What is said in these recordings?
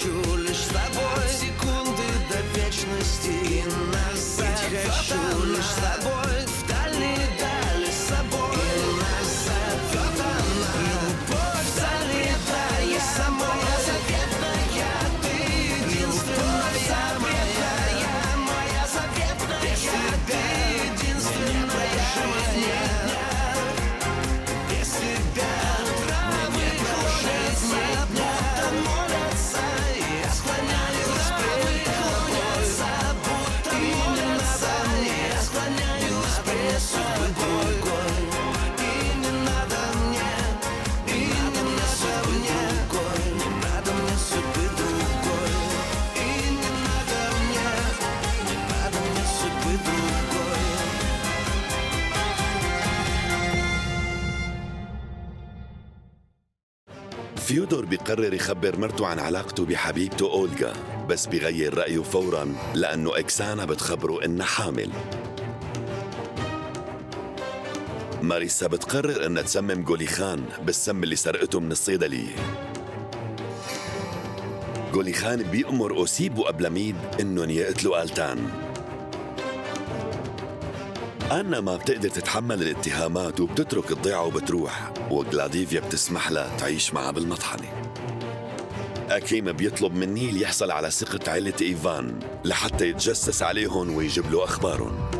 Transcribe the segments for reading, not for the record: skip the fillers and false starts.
хочу лишь с тобой секунды до вечности. И назад хочу лишь с тобой в дальние дали с собой. И назад вот она, любовь залетая самой заветная. Ты единственная моя, моя заветная. Без тебя единственная жизнь. Без тебя травы клонятся, будто молятся. Я склоняюсь пред тобой, будто молятся. Я склоняюсь пред тобой. И не надо мне, и не надо мне, не надо мне судьбы другой. И не надо мне судьбы другой. فيودور بيقرر يخبر مرته عن علاقته بحبيبته أولغا، بس بيغير رأيه فوراً لأنه إكسانا بتخبره إنها حامل. ماريسا بتقرر إنها تسمم غوليخان بالسم اللي سرقته من الصيدلية. غوليخان بيأمر أوسيب وأبلاميد إنهم يقتلوا آلتان. أنا ما بتقدر تتحمل الاتهامات وبتترك الضيعة وبتروح، وغلاديفيا بتسمح لها تعيش معها بالمطحنة. أكيم بيطلب من نيل يحصل على ثقة عيلة إيفان لحتى يتجسس عليهم ويجيب له أخبارهم.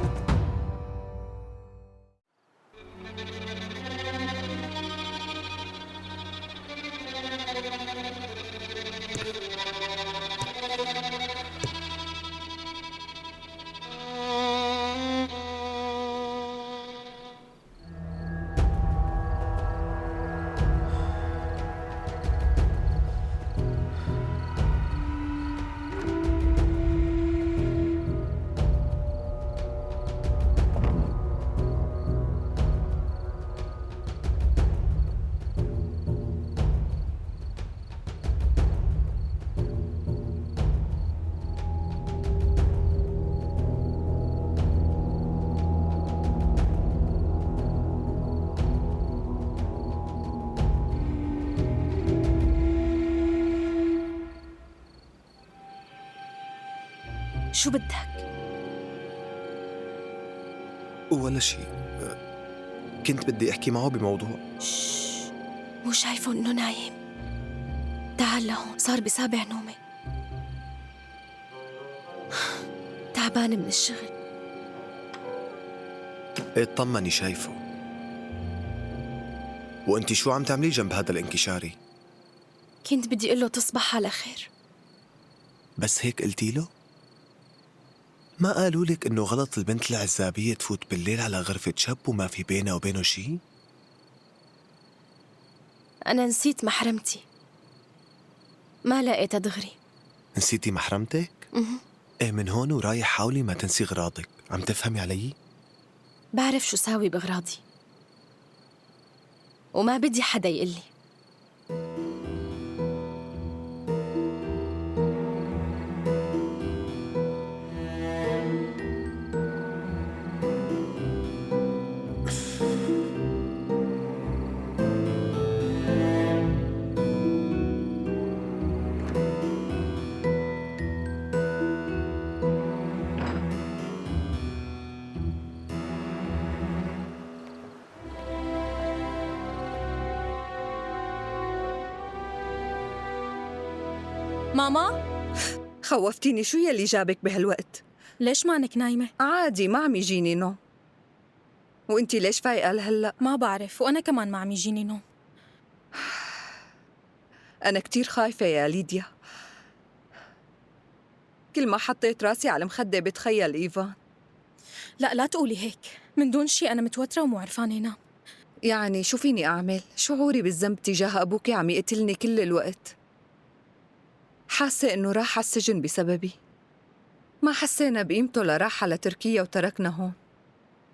شو بدك؟ ولا شيء. كنت بدي أحكي معه بموضوع. مو شايفه إنه نايم؟ تعال لهون، صار بسابع نومي. تعبان من الشغل. اطمني شايفه. وأنتي شو عم تعملي جنب هذا الانكشاري؟ كنت بدي أقول له تصبح على خير. بس هيك قلتي له؟ ما قالوا لك إنه غلط البنت العزابية تفوت بالليل على غرفة شاب وما في بينها وبينه شيء؟ أنا نسيت محرمتي، ما لقيتها دغري. نسيتي محرمتك؟ إيه، من هون ورايح حاولي ما تنسي غراضك. عم تفهمي علي؟ بعرف شو ساوي بأغراضي، وما بدي حدا يقلي. ماما؟ خوفتيني، شو يلي جابك بهالوقت؟ ليش مانك نايمة؟ عادي، ما عم يجيني نوم. وانتي ليش فايقة لهلأ؟ ما بعرف، وأنا كمان ما عم يجيني نوم. أنا كتير خايفة يا ليديا. كل ما حطيت راسي على المخدة بتخيل إيفان. لا تقولي هيك، من دون شي أنا متوترة ومو عرفانة نام. يعني شو فيني أعمل؟ شعوري بالذنب تجاه أبوكي عم يقتلني كل الوقت. حاسة إنه راح على السجن بسببي. ما حسينا بقيمته لراح على تركيا وتركنا هون.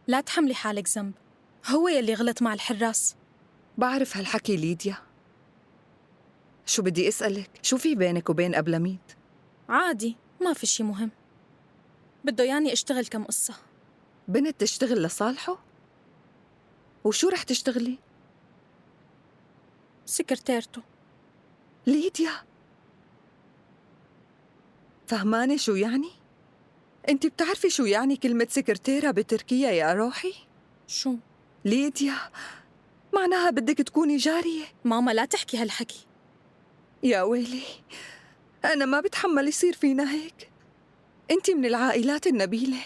لا تحملي حالك ذنب، هو يلي غلط مع الحراس. بعرف هالحكي ليديا. شو بدي أسألك؟ شو في بينك وبين أبلميد؟ عادي، ما في شي مهم. بده ياني اشتغل كم قصة. بنت تشتغل لصالحه؟ وشو رح تشتغلي؟ سكرتيرته. ليديا، فهمانة شو يعني؟ انت بتعرفي شو يعني كلمة سكرتيرة بتركيا يا روحي؟ شو؟ ليديا، معناها بدك تكوني جارية. ماما لا تحكي هالحكي. يا ويلي، أنا ما بتحمل يصير فينا هيك. انت من العائلات النبيلة،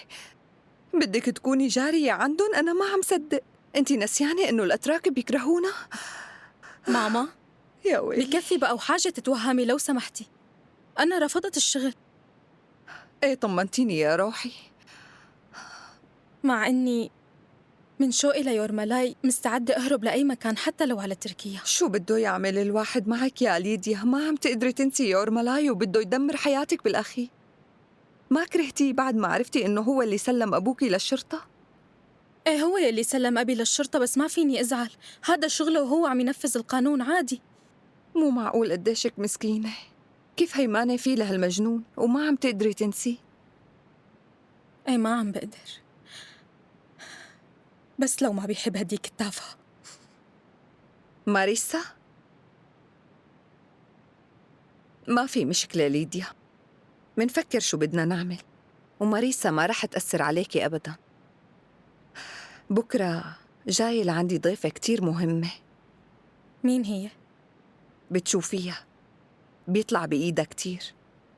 بدك تكوني جارية عندن؟ أنا ما عم صدق. انت نسيانة إنه الأتراك بيكرهونا؟ ماما يا ويلي. بكفي بقى وحاجة تتوهمي لو سمحتي. أنا رفضت الشغل. ايه طمنتيني يا روحي. مع إني من شوقي ليورمالاي مستعدة أهرب لأي مكان حتى لو على تركيا. شو بده يعمل الواحد معك يا ليديا؟ ما عم تقدري تنسي يورمالاي وبده يدمر حياتك بالأخير. ما كرهتيه بعد ما عرفتي إنه هو اللي سلم أبوكي للشرطة؟ إيه هو يلي سلم أبي للشرطة، بس ما فيني أزعل. هذا شغله وهو عم ينفذ القانون عادي. مو معقول قديشك مسكينة. كيف هيمانة فيه لهالمجنون وما عم تقدري تنسيه؟ إيه ما عم بقدر، بس لو ما بيحب هديك التافهة. ماريسا؟ ما في مشكلة ليديا، منفكر شو بدنا نعمل، وماريسا ما رح تأثر عليكي أبداً. بكرة جاي لعندي ضيفة كتير مهمة. مين هي؟ بتشوفيها، بيطلع بإيدها كتير.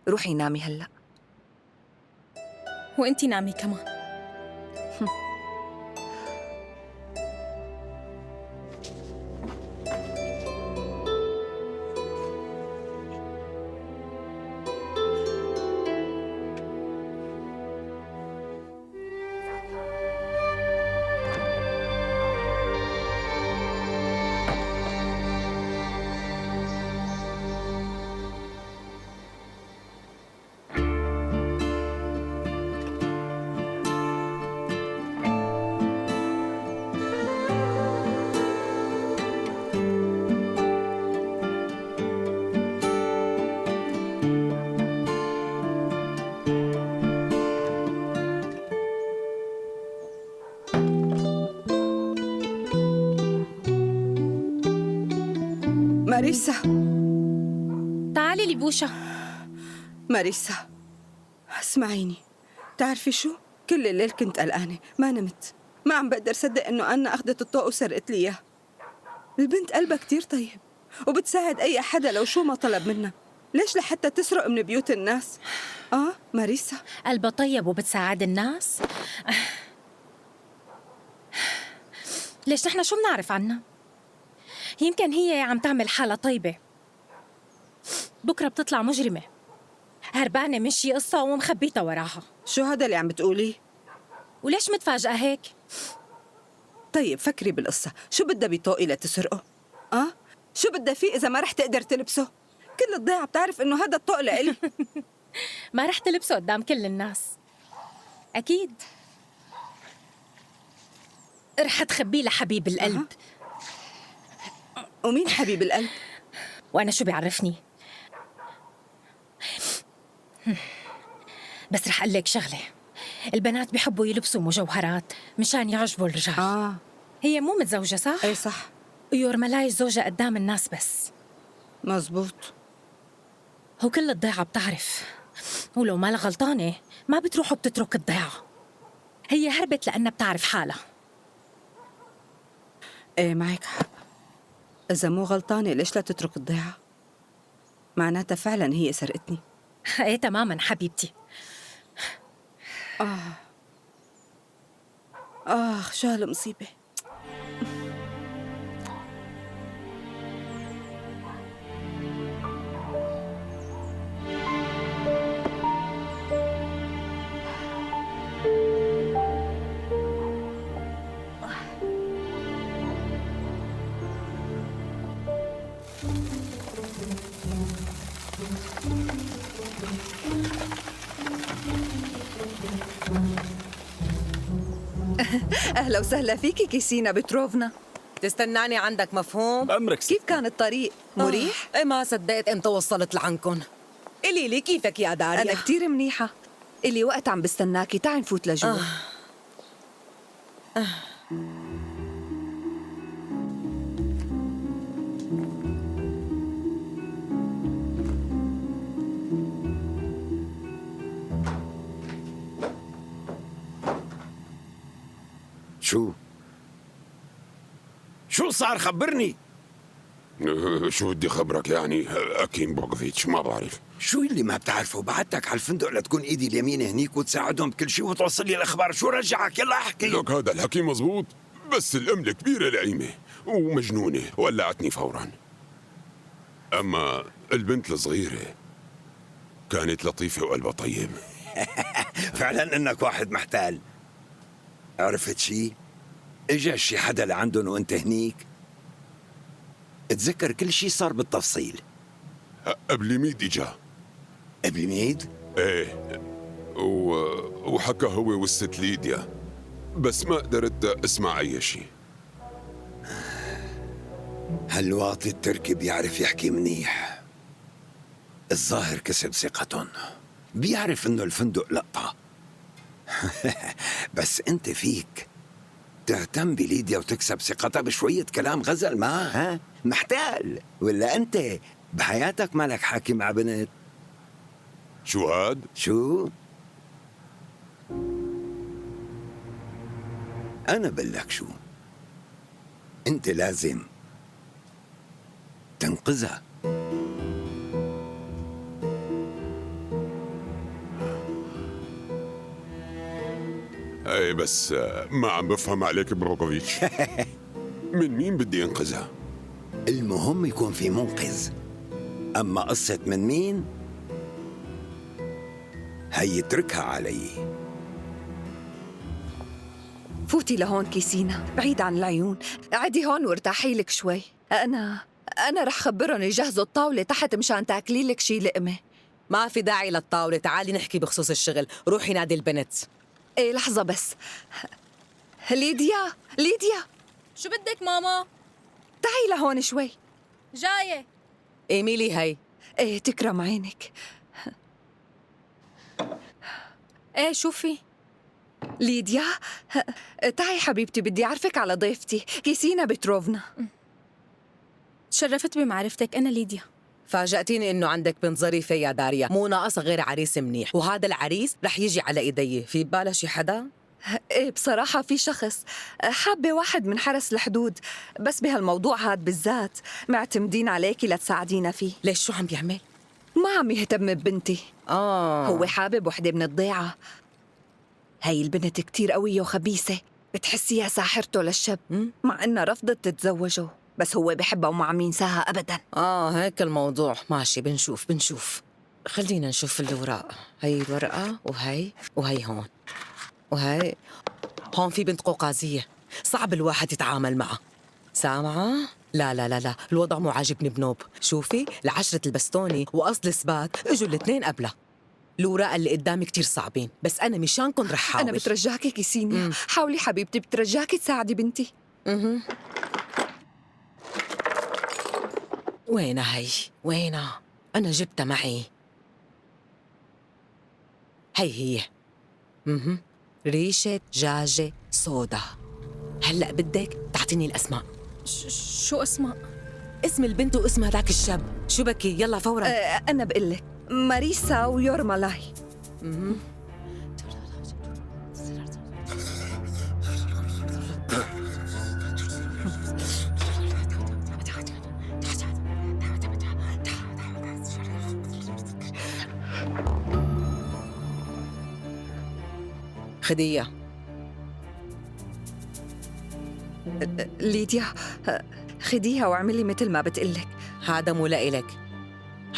روحي نامي هلأ. وإنتي نامي كمان. ماريسا، تعالي لبوشة. ماريسا اسمعيني، تعرفي شو؟ كل الليل كنت قلقانة، ما نمت، ما عم بقدر صدق إنه أنا أخذت الطوق وسرقت لي إياه. البنت قلبها كتير طيب وبتساعد أي حدا لو شو ما طلب منها. ليش لحتى تسرق من بيوت الناس؟ ماريسا قلبها طيب وبتساعد الناس. ليش نحن شو بنعرف عنها؟ يمكن هي عم تعمل حالة طيبة، بكرة بتطلع مجرمة هربانة من شي قصة ومخبيتها وراها. شو هذا اللي عم بتقوليه؟ وليش متفاجئة هيك؟ طيب فكري بالقصة، شو بدها بطوقي لتسرقه؟ شو بدها فيه إذا ما رح تقدر تلبسه؟ كل الضيعة بتعرف إنه هذا الطوق لإلي. ما رح تلبسه قدام كل الناس أكيد، رح تخبيه لحبيب القلب. ومين حبيب القلب؟ وأنا شو بيعرفني؟ بس رح أقول لك شغلة، البنات بيحبوا يلبسوا مجوهرات مشان يعجبوا الرجال. هي مو متزوجة صح؟ ايه صح. ويورمالاي زوجة قدام الناس بس. مزبوط. هو كل الضيعة بتعرف، ولو ما غلطانة ما بتروح وبتترك الضيعة. هي هربت لأنها بتعرف حالها. ايه معك حق، إذا مو غلطانة ليش لا تترك الضيعة؟ معناتها فعلا هي سرقتني. ايه تماما حبيبتي. شو هالمصيبة. أهلا وسهلا فيكي كيسينا بتروفنا. تستناني عندك مفهوم؟ بأمرك ست. كيف كان الطريق؟ مريح؟ ايه ما صدقت امتى وصلت لعنكن. قولي لي كيفك يا داريا؟ أنا كتير منيحة. إلي وقت عم بستناكي، تعي نفوت لجوا. شو صار خبرني؟ شو بدي خبرك يعني أكيم بوغوفيتش؟ ما بعرف. شو اللي ما بتعرفه؟ بعتك على الفندق لتكون ايدي اليمين هنيك وتساعدهم بكل شيء وتوصل لي الاخبار. شو رجعك؟ يلا احكي. لك هذا الحكي مزبوط، بس الأم الكبيرة لئيمة ومجنونة وقلعتني فورا. أما البنت الصغيرة كانت لطيفة وقلبها طيب. فعلا انك واحد محتال. عرفت شي؟ اجا شي حدا لعندهم وانت هنيك؟ اتذكر كل شي صار بالتفصيل. قبل ميد إجا. قبل ميد؟ ايه وحكى هو والست ليديا، بس ما قدرت اسمع اي شيء. هالواطي التركي بيعرف يحكي منيح. الظاهر كسب ثقتهم، بيعرف انه الفندق لقطة. بس انت فيك تهتم بليديا وتكسب ثقتها بشوية كلام غزل معها. ها؟ محتال ولا انت بحياتك مالك حاكي مع بنت؟ شو هاد؟ شو؟ أنا بقلك شو، أنت لازم تنقذها. ايه بس ما عم بفهم عليك بروكوفيتش. من مين بدي انقذها؟ المهم يكون في منقذ، أما قصة من مين هي اتركها علي. فوتي لهون كيسينا، بعيد عن العيون. قعدي هون وارتاحي لك شوي. أنا رح خبرهم يجهزوا الطاولة تحت مشان تاكلي لك شي لقمة. ما في داعي للطاولة، تعالي نحكي بخصوص الشغل. روحي نادي البنت. إيه لحظة بس. ليديا شو بدك ماما؟ تعي لهون شوي. جاية. إيميلي هي. إيه تكرم عينك. ايه شوفي. ليديا تعي حبيبتي، بدي أعرفك على ضيفتي كيسينا بتروفنا. تشرفت بمعرفتك، أنا ليديا. فاجأتيني إنه عندك بنت ظريفة يا داريا، مو ناقصة غير عريس منيح، وهذا العريس رح يجي على إيدي. في ببالها شي حدا؟ إيه بصراحة في شخص، حابة واحد من حرس الحدود، بس بهالموضوع هاد بالذات معتمدين عليكي لتساعدينا فيه. ليش شو عم بيعمل؟ ما عم يهتم ببنتي. هو حابب وحدة من الضيعة. هاي البنت كتير قوية وخبيثة، بتحسيها ساحرته للشاب، مع إنها رفضت تتزوجه، بس هو بحبها وما عم ينساها أبداً. هيك الموضوع. ماشي، بنشوف. خلينا نشوف الأوراق. هي الورقة وهي هون، وهي هون في بنت قوقازية صعب الواحد يتعامل معها. سامعة؟ لا الوضع مو عاجبني بنوب. شوفي، العشرة البستوني وأصل سبات اجوا الاثنين قبلها. الوراق اللي قدامي كتير صعبين، بس أنا مشانكن رح حاول. أنا بترجاكي كيسينيا، حاولي حبيبتي، بترجاكي تساعدي بنتي. وينها؟ أنا جبتها معي. هي ريشة دجاجة سودا. هلأ بدك تعطيني الأسماء. شو أسماء؟ اسم البنت واسم هذاك الشاب. شو بكي؟ يلا فورا. أنا بقلك ماريسا ويورمالاي. خدية. ليديا خديها واعملي مثل ما بتقلك. هذا مو لإلك،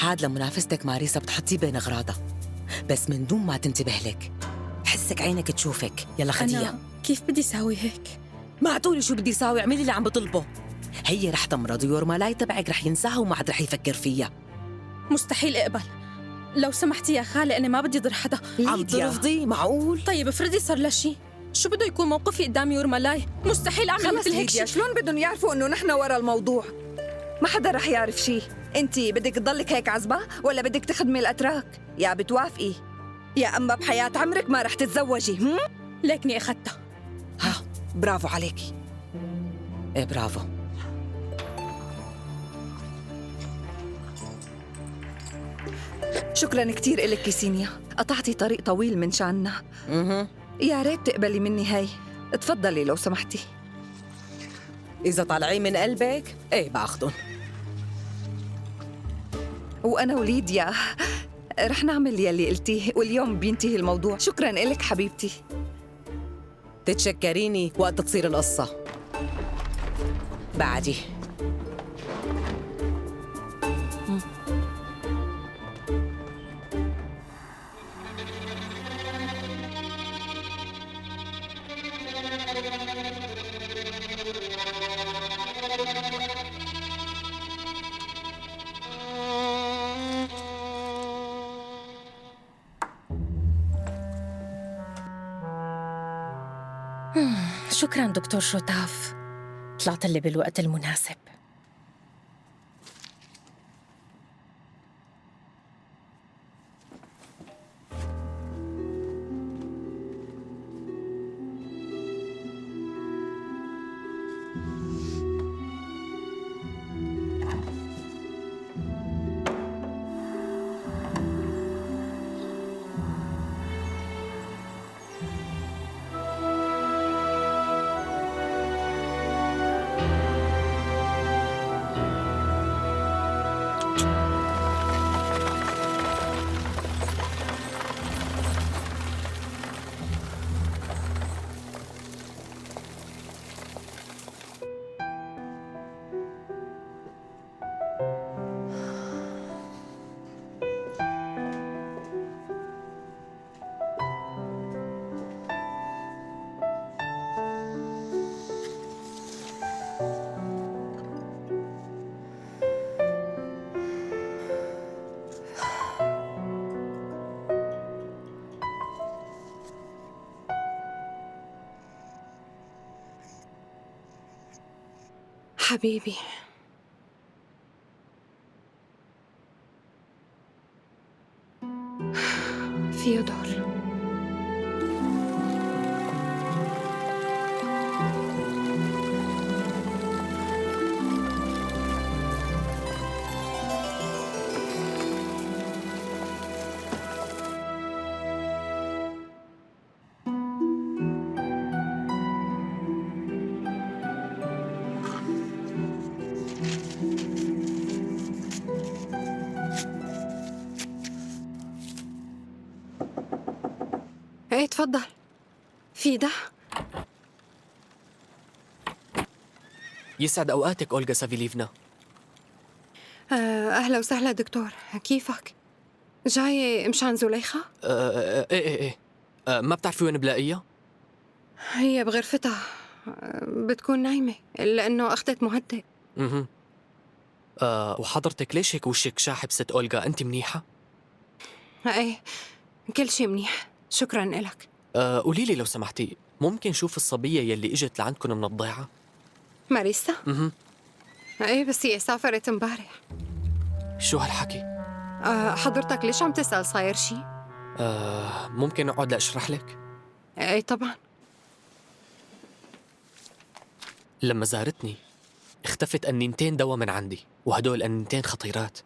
هذا لمنافستك ماريسا، بتحطيه بين أغراضها بس من دون ما تنتبه لك. حسك عينك تشوفك. يلا خدية. أنا كيف بدي ساوي هيك؟ ما تقولي شو بدي ساوي، اعملي اللي عم بطلبه. هي رح تمرض ويورمالاي تبعك رح ينساها وما عاد رح يفكر فيها. مستحيل اقبل. لو سمحتي يا خالة، أنا ما بدي ضر حدا. عم ترفضي؟ معقول؟ طيب افرضي صار لها شي، شو بده يكون موقفي قدام يورمالاي؟ مستحيل أعمل مثل هيك شي. شلون بدهم يعرفوا إنه نحن ورا الموضوع؟ ما حدا رح يعرف شي. أنتي بدك تضلك هيك عزبة ولا بدك تخدمي الأتراك؟ يا بتوافقي يا أما بحياة عمرك ما رح تتزوجي. ليكني أخدتها. برافو عليكي. إيه برافو. شكراً كتير إلك كيسينيا، قطعتي طريق طويل من شاننا. يا ريت تقبلي مني هاي. تفضلي لو سمحتي. إذا طالعين من قلبك إيه باخدن. وأنا وليديا رح نعمل يلي قلتيه، واليوم بينتهي الموضوع. شكراً إلك حبيبتي. تتشكريني وقت تصير القصة. بعدي شكراً دكتور شوتاف، طلعت لي بالوقت المناسب. حبيبي، فيودور. ايه تفضل. في ده؟ يسعد أوقاتك أولغا سافيليفنا. أهلا وسهلا دكتور، كيفك؟ جاي مشان زليخة؟ إيه ما بتعرفي وين بلاقيها؟ هي بغرفتها، بتكون نايمة لأنه أخذت مهدئ. وحضرتك ليش هيك وشك شاحب ست أولغا؟ أنت منيحة؟ ايه كل شي منيح، شكراً إلك. قولي لي لو سمحتي، ممكن شوف الصبية يلي إجت لعندكم من الضيعة؟ ماريسا؟ ايه بس هي سافرت امبارح. شو هالحكي؟ حضرتك ليش عم تسأل؟ صاير شي؟ ممكن أقعد لأشرح لك؟ ايه طبعاً. لما زارتني اختفت أنينتين دواء من عندي، وهدول أنينتين خطيرات،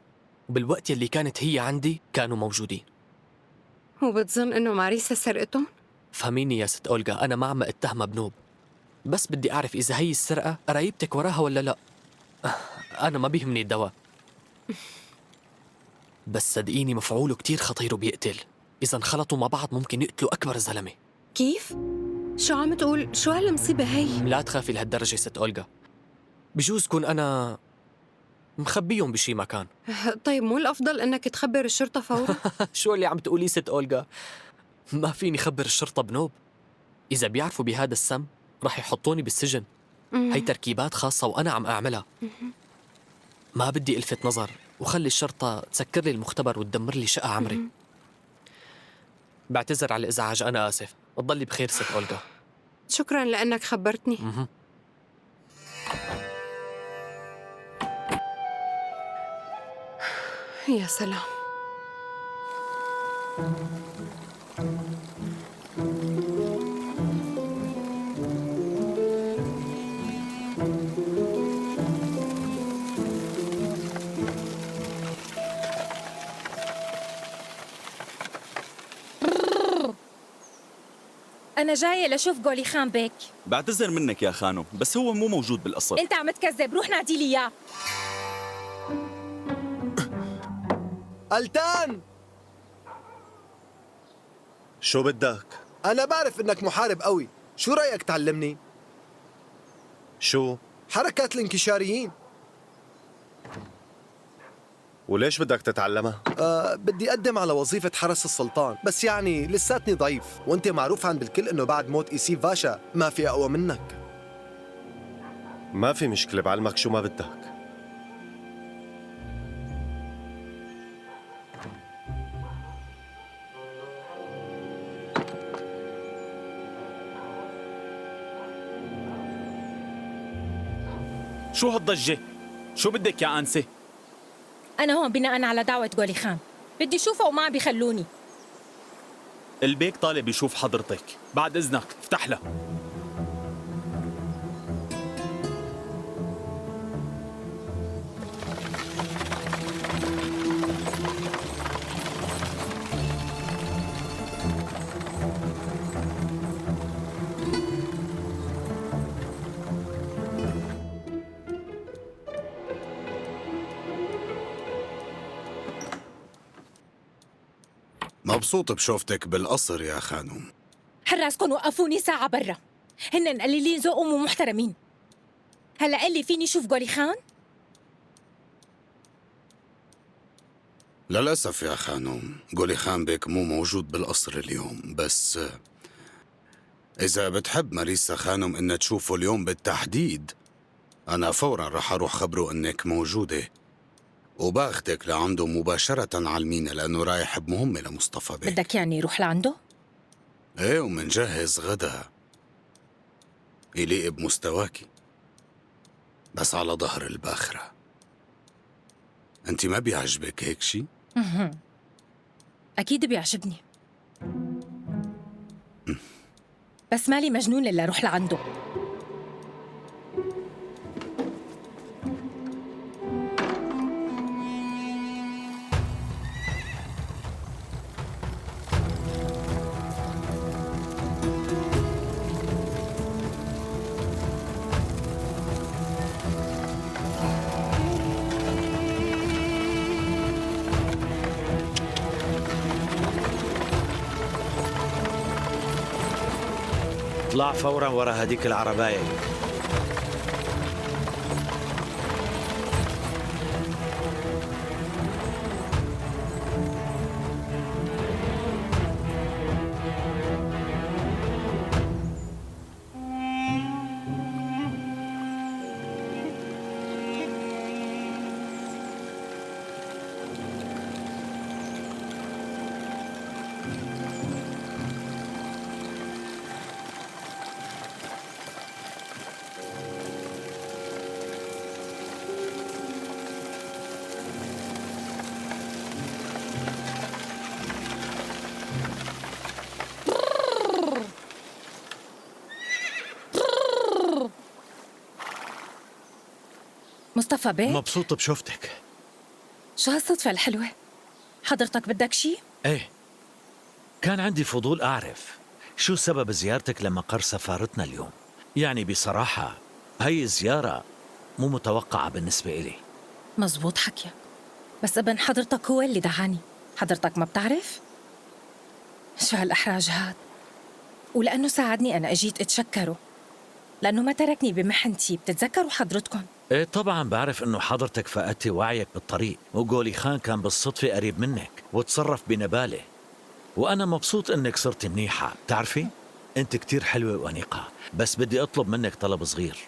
وبالوقت يلي كانت هي عندي كانوا موجودين. وبتظن إنه ماريسا سرقتهم؟ فهميني يا ست أولغا، أنا ما عم اتهمها بنوب، بس بدي أعرف إذا هي السرقة قرايبتك وراها ولا لا. أنا ما بيهمني الدواء، بس صدقيني مفعوله كتير خطير وبيقتل. إذا انخلطوا مع بعض ممكن يقتلوا أكبر زلمة. كيف؟ شو عم تقول؟ شو هالمصيبة هي؟ لا تخافي لهالدرجة ست أولغا، بجوز كون أنا مخبيهم بشي مكان. طيب مو الأفضل إنك تخبر الشرطة فورا؟ شو اللي عم تقولي ست أولغا؟ ما فيني خبر الشرطة بنوب، إذا بيعرفوا بهذا السم رح يحطوني بالسجن. هي تركيبات خاصة وأنا عم أعملها. ما بدي ألفت نظر وخلي الشرطة تسكر لي المختبر وتدمر لي شقة عمري. بعتذر على الإزعاج، أنا آسف. تضلي بخير ست أولغا. شكراً لأنك خبرتني. يا سلام. أنا جاية لشوف جولي خان بيك. بعتذر منك يا خانم، بس هو مو موجود بالقصر. أنت عم تكذب، روح نادي لي إياه. التان، شو بدك؟ أنا بعرف إنك محارب قوي، شو رأيك تعلمني؟ شو؟ حركات الانكشاريين. وليش بدك تتعلمها؟ بدي أقدم على وظيفة حرس السلطان، بس يعني لساتني ضعيف، وأنت معروف عند الكل إنه بعد موت إيسيف باشا ما في أقوى منك. ما في مشكلة، بعلمك شو ما بدك. شو هالضجة؟ شو بدك يا أنسة؟ أنا هون بناء على دعوة جولي خان، بدي أشوفه وما عم بيخلوني. البيك طالب يشوف حضرتك، بعد إذنك افتح له. مبسوط بشوفتك بالقصر يا خانوم. حراسكم وقفوني ساعة برا، هن قليلين ذوق ومو محترمين. هلا قال لي فيني شوف جولي خان؟ للأسف يا خانوم، جولي خان بيك مو موجود بالقصر اليوم، بس إذا بتحب ماريسا خانم إنها تشوفه اليوم بالتحديد، أنا فوراً رح أروح خبره إنك موجودة وباخدك لعنده مباشرة على المينا، لأنه رايح بمهمة لمصطفى بيك. بدك يعني روح لعنده؟ إيه، ومنجهز غدا يليق بمستواكي، بس على ظهر الباخرة. أنت ما بيعجبك هيك شي؟ أكيد بيعجبني، بس مالي مجنون إلا روح لعنده. اطلع فورا ورا هديك العرباية. مصطفى بيه؟ مبسوط بشوفتك. شو هالصدفة الحلوة؟ حضرتك بدك شي؟ ايه، كان عندي فضول أعرف شو سبب زيارتك لمقر سفارتنا اليوم. يعني بصراحة هاي الزيارة مو متوقعة بالنسبة إلي. مزبوط حكيك، بس ابن حضرتك هو اللي دعاني. حضرتك ما بتعرف؟ شو هالإحراج هاد؟ ولأنه ساعدني أنا أجيت أتشكره، لأنه ما تركني بمحنتي. بتتذكروا حضرتكم؟ ايه طبعا بعرف انه حضرتك فقدتي وعيك بالطريق، وجولي خان كان بالصدفة قريب منك وتصرف بنبالة، وانا مبسوط انك صرتي منيحة. بتعرفي انت كتير حلوة وأنيقة، بس بدي اطلب منك طلب صغير.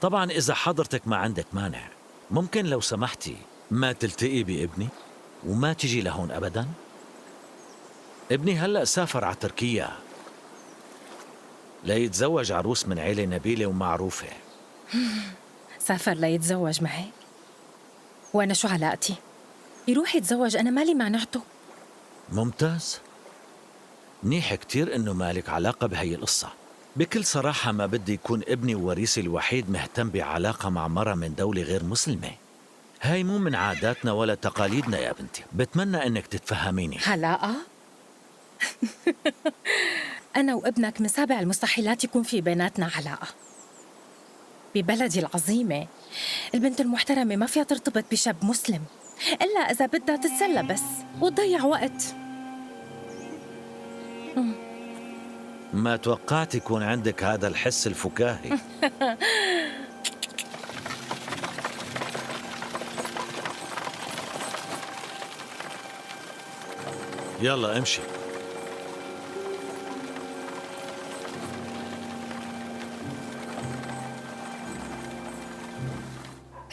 طبعا اذا حضرتك ما عندك مانع، ممكن لو سمحتي ما تلتقي بابني وما تجي لهون ابدا. ابني هلأ سافر على تركيا ليتزوج عروس من عيلة نبيلة ومعروفة. سافر ليتزوج معي؟ وأنا شو علاقتي؟ يروح يتزوج، أنا مالي معنعته. ممتاز، منيح كتير إنه مالك علاقة بهي القصة. بكل صراحة ما بدي يكون ابني ووريثي الوحيد مهتم بعلاقة مع مرة من دولة غير مسلمة. هاي مو من عاداتنا ولا تقاليدنا يا بنتي. بتمنى إنك تتفهميني. علاقة؟ أنا وابنك من سابع المستحيلات يكون في بيناتنا علاقة. ببلدي العظيمة البنت المحترمة ما فيها ترتبط بشاب مسلم إلا إذا بدها تتسلى بس وتضيع وقت. ما توقعت يكون عندك هذا الحس الفكاهي. يلا امشي.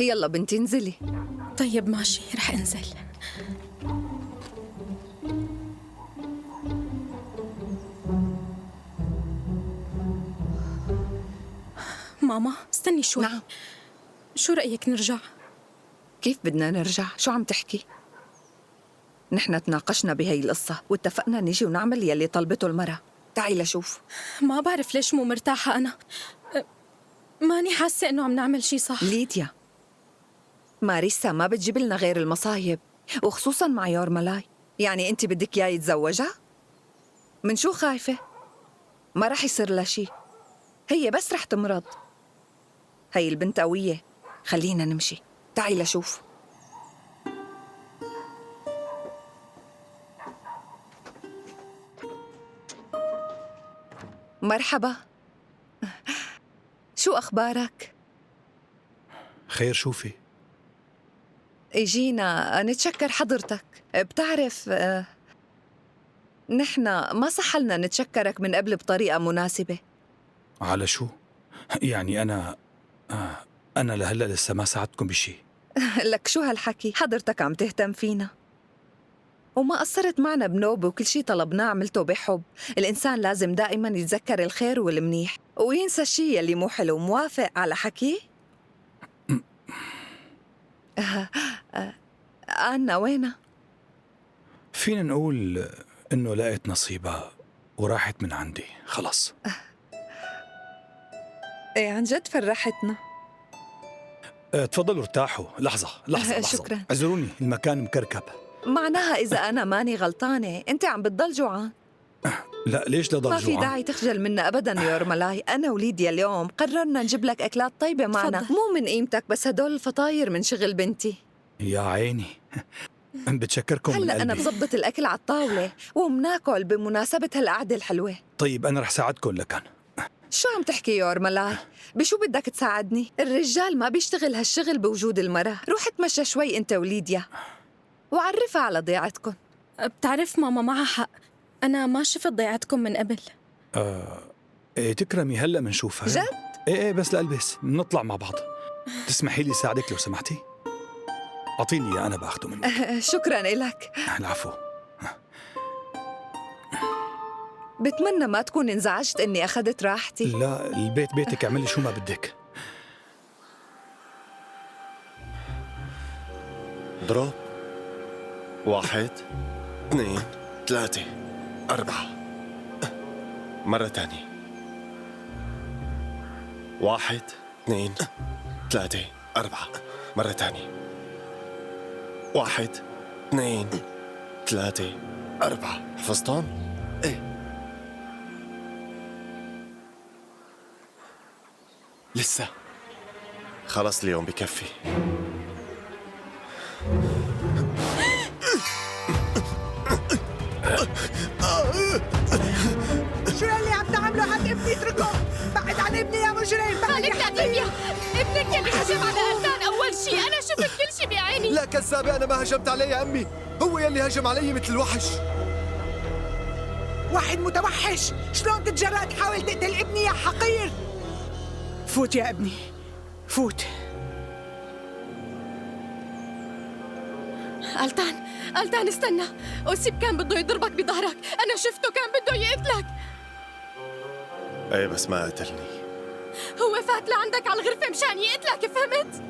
يلا بنتي انزلي. طيب ماشي رح انزل. ماما استني شوي. نعم. شو رأيك نرجع؟ كيف بدنا نرجع؟ شو عم تحكي؟ نحن تناقشنا بهي القصة واتفقنا نيجي ونعمل يلي طلبته المرة. تعي لشوف. ما بعرف ليش مو مرتاحة أنا. ماني حاسة إنه عم نعمل شي صح. ليديا، ماريسا ما بتجيب لنا غير المصايب، وخصوصاً مع يورمالاي. يعني أنت بدك إياه يتزوجها؟ من شو خايفة؟ ما رح يصير لها شي، هي بس رح تمرض. هي البنت قوية، خلينا نمشي. تعي لشوف. مرحبا، شو أخبارك؟ خير، شوفي. اجينا نتشكر حضرتك. بتعرف نحن ما صح لنا نتشكرك من قبل بطريقة مناسبة. على شو؟ يعني أنا لهلا لسه ما ساعدتكم بشي. لك شو هالحكي؟ حضرتك عم تهتم فينا وما قصرت معنا بنوب، وكل شي طلبناه عملته بحب. الإنسان لازم دائما يتذكر الخير والمنيح وينسى الشي يلي مو حلو. موافق على حكي؟ أنا وينها؟ فينا نقول إنه لقيت نصيبها وراحت من عندي خلص. إيه عن جد فرحتنا. تفضلوا ارتاحوا. لحظة. شكراً. اعذروني، المكان مكركب. معناها إذا أنا ماني غلطانة أنت عم بتضل جوعان. لا، ليش لضل ما جوعان؟ في داعي تخجل منا أبداً يورمالاي. أنا وليديا اليوم قررنا نجيب لك أكلات طيبة معنا. فضل. مو من قيمتك، بس هدول الفطاير من شغل بنتي. يا عيني. بتشكركم من هلأ قلبي. أنا بظبط الأكل على الطاولة ومناكل بمناسبة هالقعدة الحلوة. طيب أنا رح ساعدكم لكن. شو عم تحكي يورمالاي؟ بشو بدك تساعدني؟ الرجال ما بيشتغل هالشغل بوجود المرأة. روح اتمشى شوي أنت وليديا وعرفها على ضيعتكم. بتعرف ماما معها حق، أنا ما شفت ضيعتكم من قبل. إيه تكرمي، هلأ منشوفها. جد؟ إيه بس لألبس نطلع مع بعض. تسمحي لي ساعدك لو سمحتي؟ أعطيني إياه أنا باخده منك. شكراً إلك. العفو. بتمنى ما تكون انزعجت إني أخذت راحتي. لا، البيت بيتك، اعملي شو ما بدك. ضرب. 1 2 3 4. مرة تانية. 1 2 3 4. مرة تانية. 1 2 3 4. حفظتهم؟ ايه. لسه. خلص اليوم بكفي. شو يلي عم تعمله؟ هات ابني، اتركه. بعد عن ابني يا مجرم. خليك تقلبيا. ابنك يلي هجم على أردان أول شي. أنا شفت كل شي بعيني. لا كذابة، أنا ما هجمت عليه يا أمي، هو يلي هجم علي مثل الوحش. واحد متوحش، شلون تتجرأ تحاول تقتل ابني يا حقير؟ فوت يا ابني، فوت. ألتان استنى. أوسيب كان بده يضربك بظهرك، أنا شفته كان بده يقتلك. ايه بس ما قتلني. هو فات لعندك على الغرفة مشان يقتلك، فهمت؟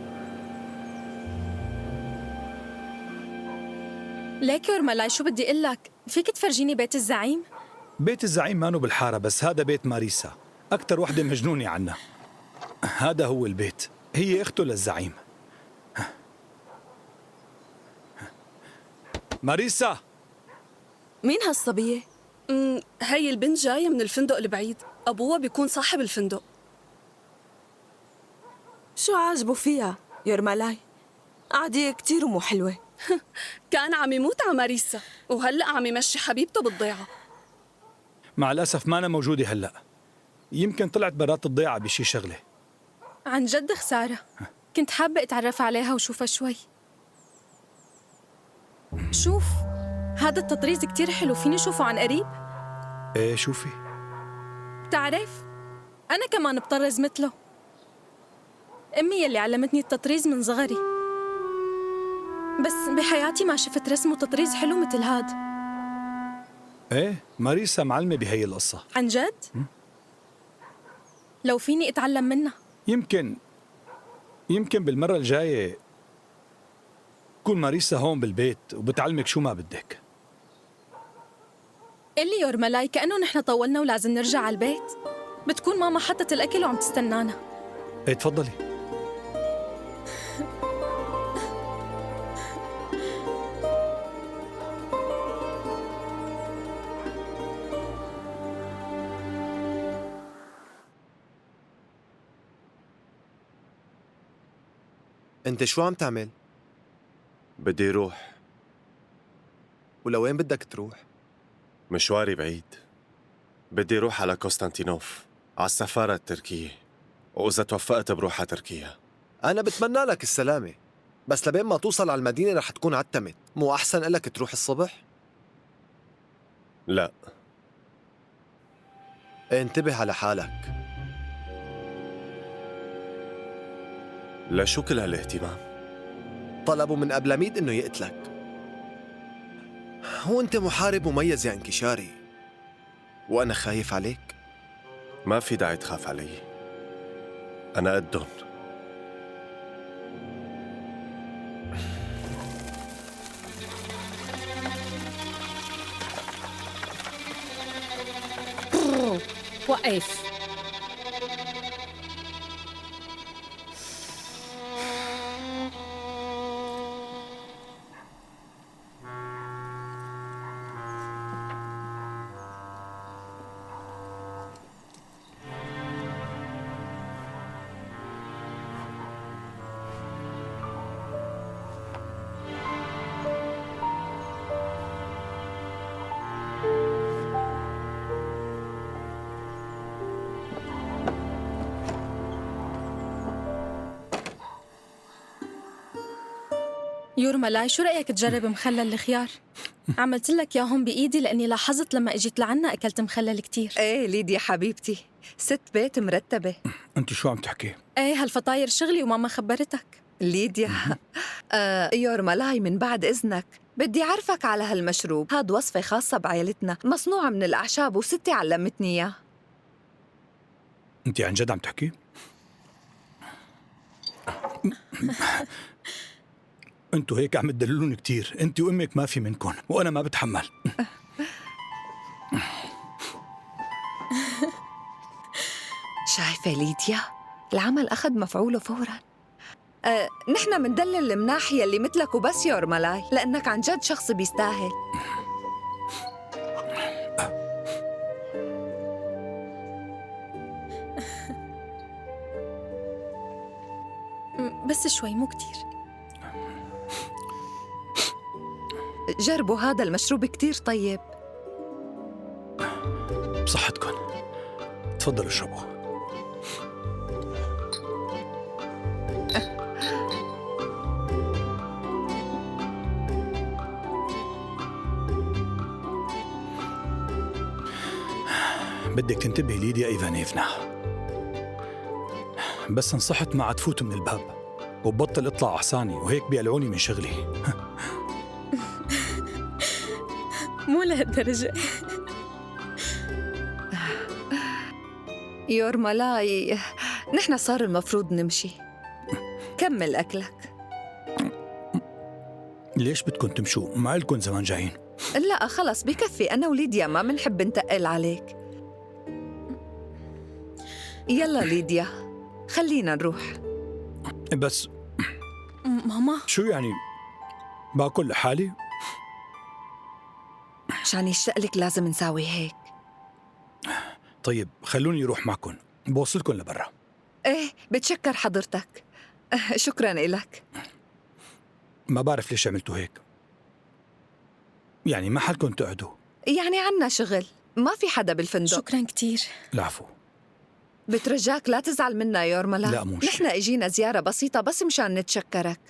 ليك يورمالاي، شو بدي أقول لك؟ فيك تفرجيني بيت الزعيم؟ بيت الزعيم مانو بالحارة، بس هذا بيت ماريسا، أكتر وحدة مجنونة عنا. هذا هو البيت، هي أخته للزعيم. ماريسا. مين هالصبية؟ هاي البنت جاية من الفندق البعيد، أبوها بيكون صاحب الفندق. شو عاجبه فيها يرملاي؟ قاعدة كتير ومو حلوة. كان عم يموت على ماريسا وهلأ عم يمشي حبيبته بالضيعة. مع الأسف ما أنا موجودة هلأ، يمكن طلعت برات الضيعة بشي شغلة. عن جد خسارة، كنت حابة أتعرف عليها وشوفها شوي. شوف هذا التطريز كتير حلو، فيني شوفه عن قريب؟ إيه شوفي. بتعرف أنا كمان بطرز مثله، أمي يلي علمتني التطريز من صغري، بس بحياتي ما شفت رسم وتطريز حلو مثل هاد. إيه ماريسا معلمة بهي القصة. عن جد؟ لو فيني أتعلم منها. يمكن بالمرة الجاية تكون ماريسا هون بالبيت وبتعلمك شو ما بدك. اللي يورملاي كأنه نحن طولنا ولازم نرجع على البيت. بتكون ماما حطت الأكل وعم تستنانا. إيه تفضلي. انت شو عم تعمل؟ بدي روح. ولوين بدك تروح؟ مشواري بعيد، بدي روح على قسطنطينوف على السفارة التركية، وإذا توفقت بروح على تركيا. أنا بتمنى لك السلامة، بس لبين ما توصل على المدينة رح تكون عتمت، مو أحسن إلك تروح الصبح؟ لا. انتبه على حالك. لشو كل هالاهتمام؟ طلبوا من أبلميد إنه يقتلك، وأنت محارب مميز يا انكشاري، وأنا خايف عليك. ما في داعي تخاف علي، أنا قدهم. وقف. يورملاي شو رأيك تجرب مخلل الخيار؟ عملت لك ياهم بإيدي لأني لاحظت لما إجيت لعنا أكلت مخلل كتير. ايه ليديا حبيبتي، ست بيت مرتبة. أنت شو عم تحكي؟ ايه هالفطاير شغلي وماما خبرتك. ليديا يورملاي من بعد إذنك بدي أعرفك على هالمشروب، هاد وصفة خاصة بعائلتنا، مصنوعة من الأعشاب وستي علمتني إياه. أنت عن جد عم تحكي؟ انتوا هيك عم تدللوني كتير، انت وامك ما في منكم وانا ما بتحمل. شايفة ليديا؟ العمل أخذ مفعوله فوراً. نحن مندلل المناح يلي مثلك وبس يورملاي، لأنك عن جد شخص بيستاهل. بس شوي مو كتير. جربوا هذا المشروب كتير طيب. بصحتكم، تفضلوا اشربوا. بدك تنتبهي ليديا إيفانيفنا، بس نصحت ما عاد تفوتوا من الباب وبطل اطلع أحساني، وهيك بيقلعوني من شغلي. مو لهالدرجة. يورملاي نحن صار المفروض نمشي، كمل أكلك. ليش بدكم تمشوا؟ ما إلكم زمان جايين. لا خلص بكفي، أنا وليديا ما منحب نتقل عليك. يلا ليديا خلينا نروح. بس ماما شو يعني باكل لحالي؟ مشان يشتاق لك لازم نساوي هيك. طيب خلوني أروح معكم، بوصلكم لبرا. إيه بتشكر حضرتك. شكراً إلك. ما بعرف ليش عملتوا هيك، يعني ما حالكم تقعدوا. يعني عنا شغل، ما في حدا بالفندق. شكراً كتير. العفو. بترجاك لا تزعل منا يورملا. لا مو شي. نحن اجينا زيارة بسيطة بس مشان نتشكرك.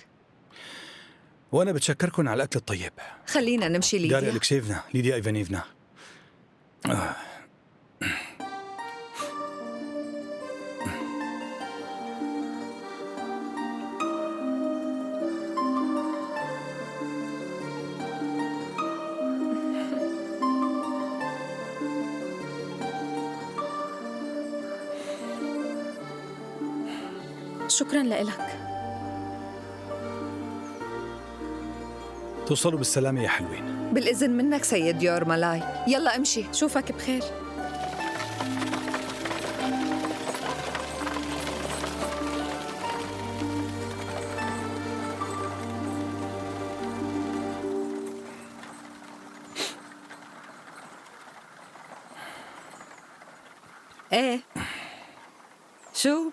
وأنا بتشكركم على الأكل الطيب. خلينا نمشي داريا ليديا. ألكسيفنا، ليديا إيفانيفنا. شكراً لإلك. توصلوا بالسلامة يا حلوين. بالإذن منك سيد يورمالاي، يلا امشي. شوفك بخير. ايه شو؟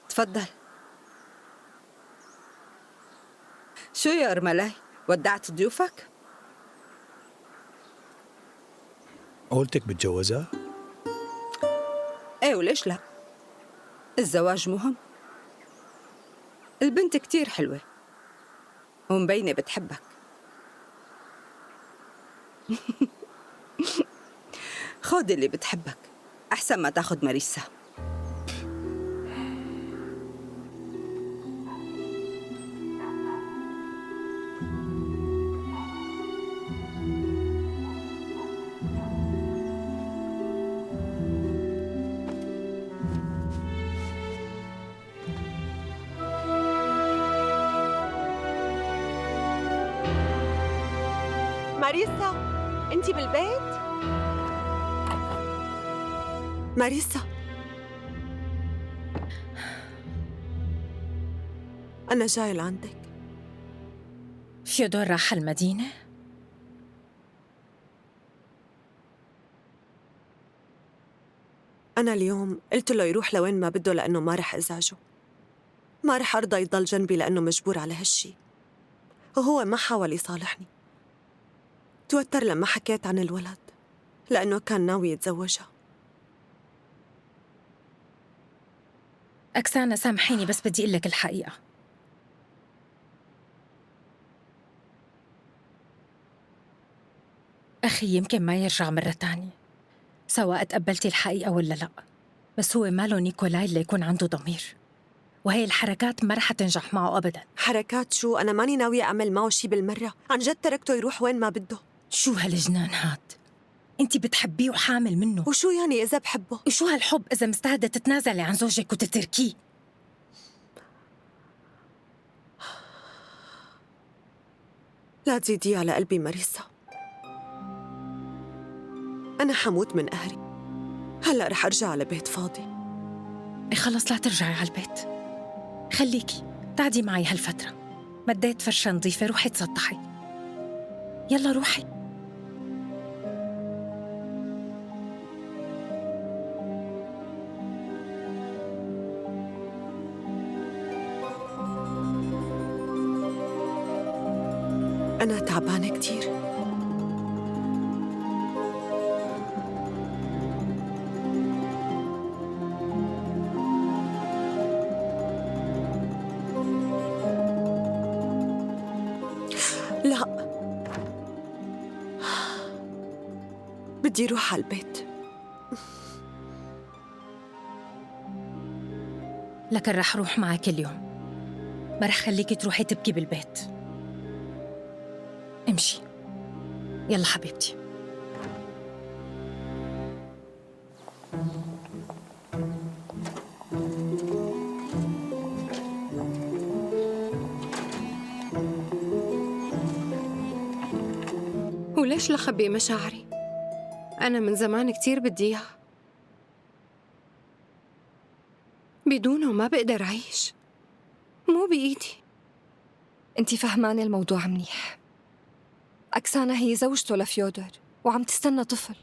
تفضل. شو يا أرملاي؟ ودعت ضيوفك؟ قولتك بتجوزها؟ ايه وليش لا؟ الزواج مهم. البنت كتير حلوة ومبينة بتحبك. خذ اللي بتحبك أحسن ما تاخد ماريسا. ماريسا، انتي بالبيت؟ ماريسا، أنا جاي لعندك. فيودور راح المدينة؟ أنا اليوم قلت له يروح لوين ما بده لأنه ما رح أزعجه. ما رح أرضى يضل جنبي لأنه مجبور على هالشي، وهو ما حاول يصالحني. توتر لما حكيت عن الولد لأنه كان ناوي يتزوجها. أكسانا سامحيني بس بدي أقول لك الحقيقة. أخي يمكن ما يرجع مرة تانية سواء تقبلتي الحقيقة ولا لا، بس هو ماله نيكولاي اللي يكون عنده ضمير، وهي الحركات ما رح تنجح معه أبداً. حركات شو؟ أنا ماني ناوية أعمل معه شي بالمرة، عن جد تركته يروح وين ما بده. شو هالجنان هاد؟ انت بتحبيه وحامل منه. وشو يعني إذا بحبه؟ وشو هالحب إذا مستعدة تتنازلي عن زوجك وتتركيه؟ لا تزيدي على قلبي ماريسا، أنا حموت من قهري. هلأ رح أرجع على بيت فاضي. خلص لا ترجعي على البيت، خليكي تعدي معي هالفترة. بديت فرشة نظيفة، روحي تسطحي. يلا روحي. أنا تعبانة كتير. لا، بدي روح على البيت. لكن رح روح معك اليوم، ما رح خليكي تروحي تبكي بالبيت. امشي يلا حبيبتي. وليش لخبي مشاعري؟ أنا من زمان كتير بدي إياها، بدونه ما بقدر أعيش. مو بإيدي. انتي فهمانة الموضوع منيح. أكسانا هي زوجته لفيودر وعم تستنى طفل.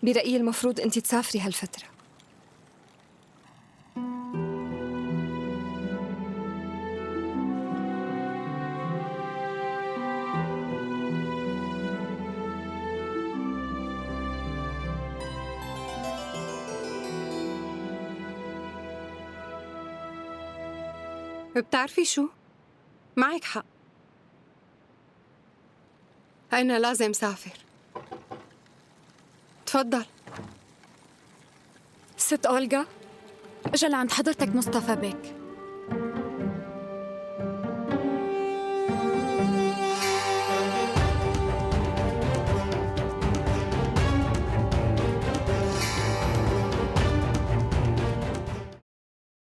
برأيي المفروض انتي تسافري هالفترة. بتعرفي شو؟ معك حق. أنا لازم سافر. تفضل. ست أولغا، اجا لعند حضرتك مصطفى بيك.